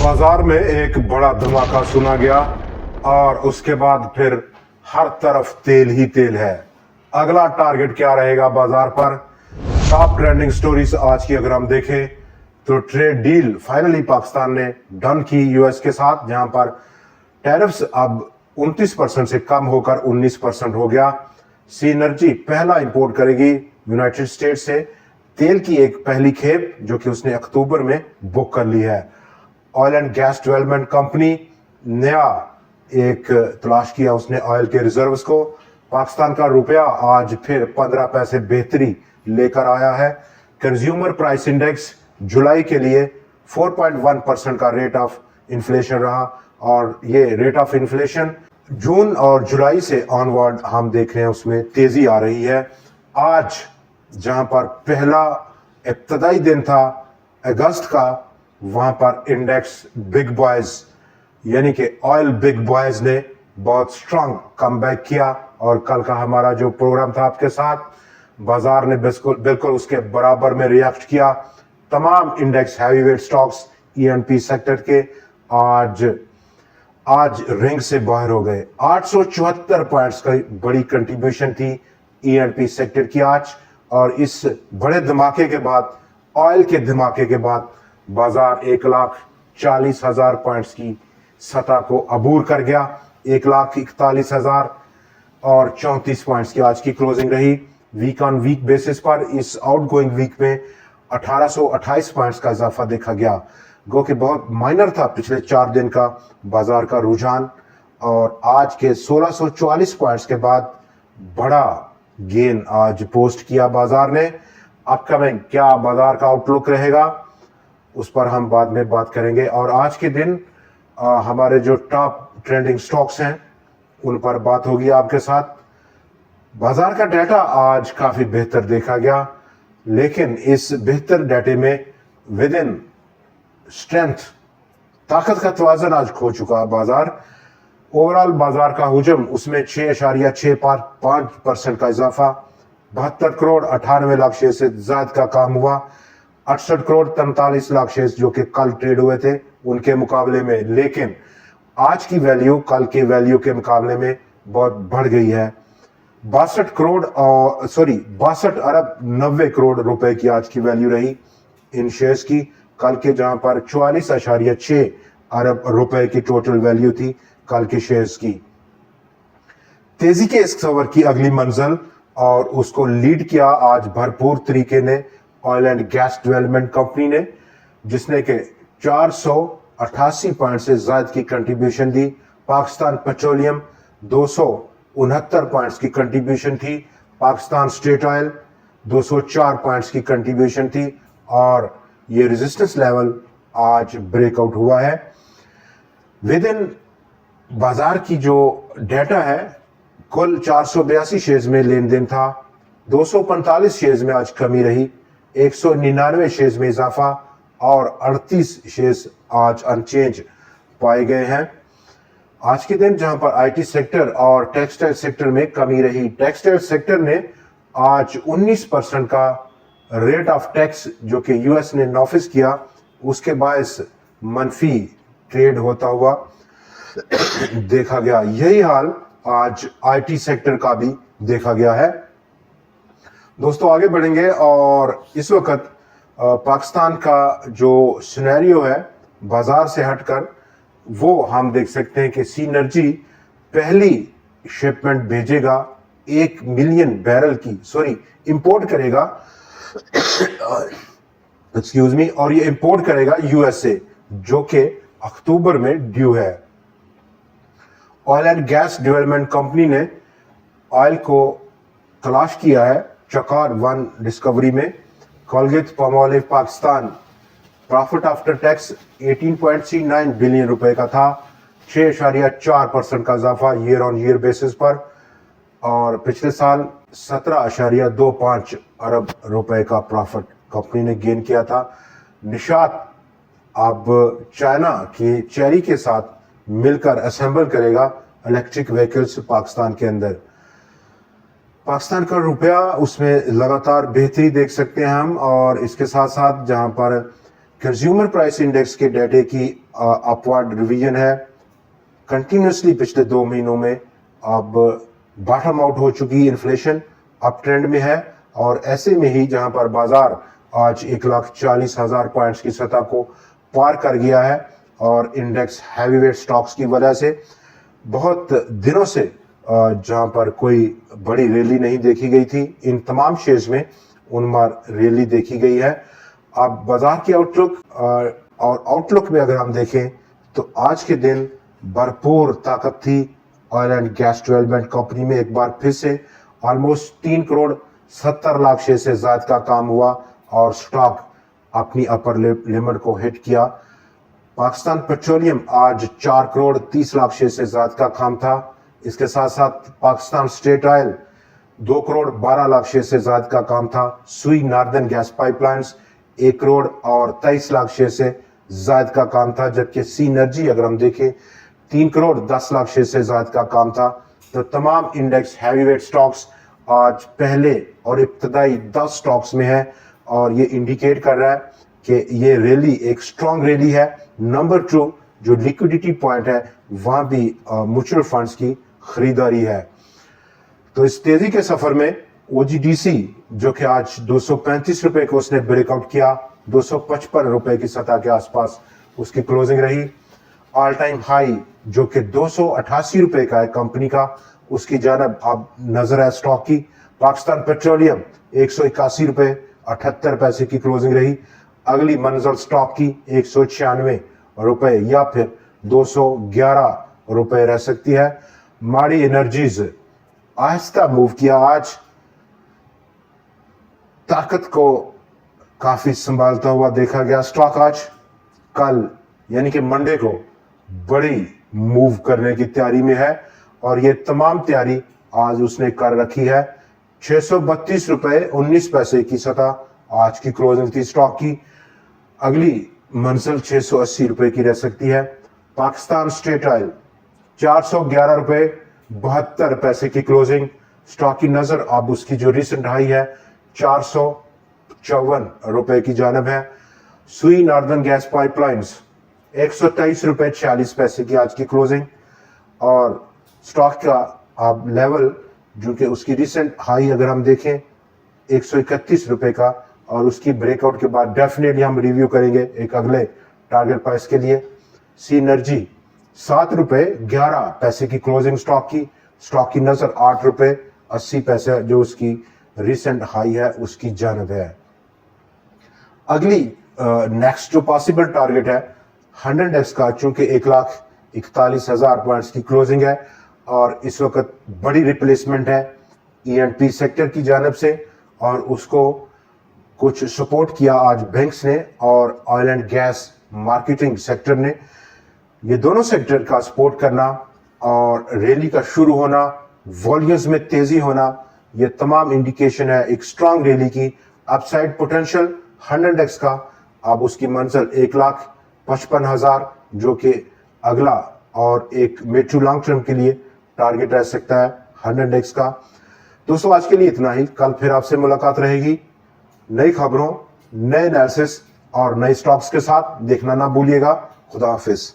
बाजार में एक बड़ा धमाका सुना गया और उसके बाद फिर हर तरफ तेल ही तेल है। अगला टारगेट क्या रहेगा बाजार पर? टॉप ट्रेंडिंग स्टोरीज आज की अगर हम देखें तो ट्रेड डील फाइनली पाकिस्तान ने डन की यूएस के साथ, जहां पर टैरिफ्स अब 29% से कम होकर 19% हो गया। सीनर्जी पहला इंपोर्ट करेगी यूनाइटेड स्टेट से तेल की एक पहली खेप, जो कि उसने अक्टूबर में बुक कर ली है। Oil and gas development company नया एक तलाश किया उसने ऑयल के रिजर्व्स को। पाकिस्तान का रुपया आज फिर 15 पैसे बेहतरी लेकर आया है। कंज्यूमर प्राइस इंडेक्स जुलाई के लिए 4.1% का रेट ऑफ इन्फ्लेशन रहा, और ये रेट ऑफ इन्फ्लेशन जून और जुलाई से ऑनवर्ड हम देख रहे हैं उसमें तेजी आ रही है। आज जहां पर पहला इब्तदाई दिन था अगस्त का, वहां पर इंडेक्स बिग बॉयज यानी कि ऑयल बिग बॉयज ने बहुत स्ट्रांग कमबैक किया, और कल का हमारा जो प्रोग्राम था आपके साथ, बाजार ने बिल्कुल उसके बराबर में रिएक्ट किया। तमाम index heavyweight stocks ENP sector के आज रिंग से बाहर हो गए। 874 पॉइंट्स का बड़ी कंट्रीब्यूशन थी ईएनपी सेक्टर की आज, और इस बड़े धमाके के बाद, ऑयल के धमाके के बाद, बाजार 1,40,000 पॉइंट्स की सतह को अबूर कर गया। 1,41,034 पॉइंट्स की आज की क्लोजिंग रही। वीक ऑन वीक बेसिस पर इस आउटगोइंग वीक में 1828 पॉइंट्स का इजाफा देखा गया, गो कि बहुत माइनर था पिछले 4 दिन का बाजार का रुझान, और आज के 1644 पॉइंट्स के बाद बड़ा गेन आज पोस्ट किया बाजार ने। अपकमिंग क्या बाजार का आउटलुक रहेगा उस पर हम बाद में बात करेंगे, और आज के दिन हमारे जो टॉप ट्रेंडिंग स्टॉक्स हैं उन पर बात होगी आपके साथ। बाजार का डाटा आज काफी बेहतर देखा गया, लेकिन इस बेहतर डाटे में विद इन स्ट्रेंथ, ताकत का तवाज़ुन आज खो चुका बाजार। ओवरऑल बाजार का हुजम उसमें 6.65% का इजाफा, 72 करोड़ 98 लाख शेयर से ज्यादा का काम हुआ। 68 करोड़ 43 लाख शेयर जो कि कल ट्रेड हुए थे उनके मुकाबले में, लेकिन आज की वैल्यू कल के वैल्यू के मुकाबले में बहुत बढ़ गई है। 62 अरब 90 करोड़ रुपए की आज की वैल्यू रही इन शेयर्स की, कल के जहां पर 44.6 अरब रुपए की टोटल वैल्यू थी कल के शेयर्स की। तेजी के इस खबर की अगली मंजिल और उसको लीड किया आज भरपूर तरीके ने oil and gas development company ने, जिसने के 488 पॉइंट से ज्यादा की कंट्रीब्यूशन दी। पाकिस्तान पेट्रोलियम 269 पॉइंट्स की कंट्रीब्यूशन थी। पाकिस्तान स्टेट ऑयल 204 पॉइंट्स की कंट्रीब्यूशन थी, और ये रेजिस्टेंस लेवल आज ब्रेकआउट हुआ है। विद इन बाजार की जो डाटा है, कुल 482 शेयर्स में लेन देन था, 245 शेयर्स में आज कमी रही, 199 शेयर्स में इजाफा, और 38 शेयर्स आज अनचेंज पाए गए हैं। आज के दिन जहां पर आईटी सेक्टर और टेक्सटाइल सेक्टर में कमी रही। टेक्सटाइल सेक्टर ने आज 19% का रेट ऑफ टैक्स जो कि यूएस ने नॉफिस किया, उसके बायस मनफी ट्रेड होता हुआ देखा गया। यही हाल आज आईटी सेक्टर का भी देखा गया है। दोस्तों आगे बढ़ेंगे, और इस वक्त पाकिस्तान का जो सिनेरियो है बाजार से हटकर, वो हम देख सकते हैं कि सीनर्जी पहली शिपमेंट भेजेगा 1 मिलियन बैरल की, इंपोर्ट करेगा एक्सक्यूज मी, और ये इंपोर्ट करेगा यूएस से, जो कि अक्टूबर में ड्यू है। Oil and gas development company ने ऑयल को तलाश किया है चकार 1 डिस्कवरी में। Colgate Palmolive Pakistan profit after tax 18.39 billion रुपए का था, 6.4% का इजाफा ईयर ऑन ईयर बेसिस पर, और पिछले साल 17.25 अरब रुपए का प्रॉफिट कंपनी ने गेन किया था। निशात अब चाइना की चेरी के साथ मिलकर असेंबल करेगा इलेक्ट्रिक व्हीकल्स पाकिस्तान के अंदर। पाकिस्तान का रुपया उसमें लगातार बेहतरी देख सकते हैं हम, और इसके साथ साथ जहां पर कंज्यूमर प्राइस इंडेक्स के डेटे की अपवर्ड रिवीजन है, कंटिन्यूसली पिछले 2 महीनों में अब बॉटम आउट हो चुकी इन्फ्लेशन अप ट्रेंड में है, और ऐसे में ही जहां पर बाजार आज 1,40,000 पॉइंट्स की सतह को पार कर गया है और इंडेक्स हैवीवेट स्टॉक्स की वजह से बहुत दिनों से जहां पर कोई बड़ी रैली नहीं देखी गई थी, इन तमाम शेयर्स में उनमार रैली देखी गई है। अब बाजार की आउटलुक और आउटलुक में अगर हम देखें तो आज के दिन भरपूर ताकत थी oil and gas development company में। एक बार फिर से ऑलमोस्ट 3 करोड़ 70 लाख शेयर से ज्यादा का काम हुआ और स्टॉक अपनी अपर लिमिट को हिट किया। पाकिस्तान पेट्रोलियम आज 4 करोड़ 30 लाख शेयर से ज्यादा का काम था। इसके साथ साथ Pakistan state oil 2 crore 12 lakh share से ज्यादा का काम था। सुई नॉर्दर्न गैस पाइपलाइंस 1 करोड़ और 23 लाख शेयर से ज्यादा का काम था, जबकि सी एनर्जी अगर हम देखें 3 करोड़ 10 लाख शेयर से ज्यादा का काम था। तो तमाम इंडेक्स हैवीवेट स्टॉक्स आज पहले और इब्तदाई 10 स्टॉक्स में है, और ये इंडिकेट कर रहा है कि ये रैली एक स्ट्रॉन्ग रैली है। नंबर 2 जो लिक्विडिटी पॉइंट है वहां भी म्यूचुअल फंड्स की खरीदारी है। तो इस तेजी के सफर में ओजीडीसी जो कि आज 235 रुपए को उसने ब्रेकआउट किया, 255 रुपए की सतह के आसपास उसकी क्लोजिंग रही। ऑल टाइम हाई जो कि 288 रुपए का है कंपनी का, उसकी जानब अब नजर है स्टॉक की। पाकिस्तान पेट्रोलियम 181 रुपए 78 पैसे की क्लोजिंग रही। अगली मंजिल स्टॉक की 196 रुपए या फिर 211 रुपए रह सकती है। माड़ी एनर्जीज आहिस्ता मूव किया, आज ताकत को काफी संभालता हुआ देखा गया स्टॉक। आज कल यानी कि मंडे को बड़ी मूव करने की तैयारी में है, और ये तमाम तैयारी आज उसने कर रखी है। 632 रुपए 19 पैसे की सतह आज की क्लोजिंग थी स्टॉक की। अगली मंजिल 680 रुपए की रह सकती है। पाकिस्तान स्टेट ऑयल 411 रुपए 72 पैसे की क्लोजिंग स्टॉक की नजर अब उसकी जो रिसेंट हाई है 454 रुपए की जानब है। सुई नॉर्दर्न गैस पाइपलाइंस 123 रुपए 46 पैसे की आज की क्लोजिंग, और स्टॉक का अब लेवल जो कि उसकी रिसेंट हाई अगर हम देखें 131 रुपए का, और उसकी ब्रेकआउट के बाद डेफिनेटली हम रिव्यू करेंगे एक अगले टारगेट प्राइस के लिए। सी एनर्जी 7 रुपए 11 पैसे की क्लोजिंग स्टॉक की नजर 8 रुपए 80 पैसे जो उसकी रिसेंट हाई है उसकी जानब है। अगली नेक्स्ट जो पॉसिबल टारगेट है 100x का, चूंकि 1,41,000 पॉइंट्स की क्लोजिंग है और इस वक्त बड़ी रिप्लेसमेंट है ईएनपी सेक्टर की जानब से, और उसको कुछ सपोर्ट किया आज बैंक्स ने और oil and gas marketing sector ने। ये दोनों सेक्टर का सपोर्ट करना और रैली का शुरू होना, वॉल्यूम्स में तेजी होना, ये तमाम इंडिकेशन है एक स्ट्रांग रैली की। अपसाइड पोटेंशियल 100x का अब उसकी मंजिल 1,55,000 जो कि अगला और एक मिड टू लॉन्ग टर्म के लिए टारगेट रह सकता है 100x का। दोस्तों आज के लिए इतना ही, कल फिर आपसे मुलाकात रहेगी नई खबरों, नए एनालिसिस और नए स्टॉक्स के साथ। देखना ना भूलिएगा। खुदा हाफिज।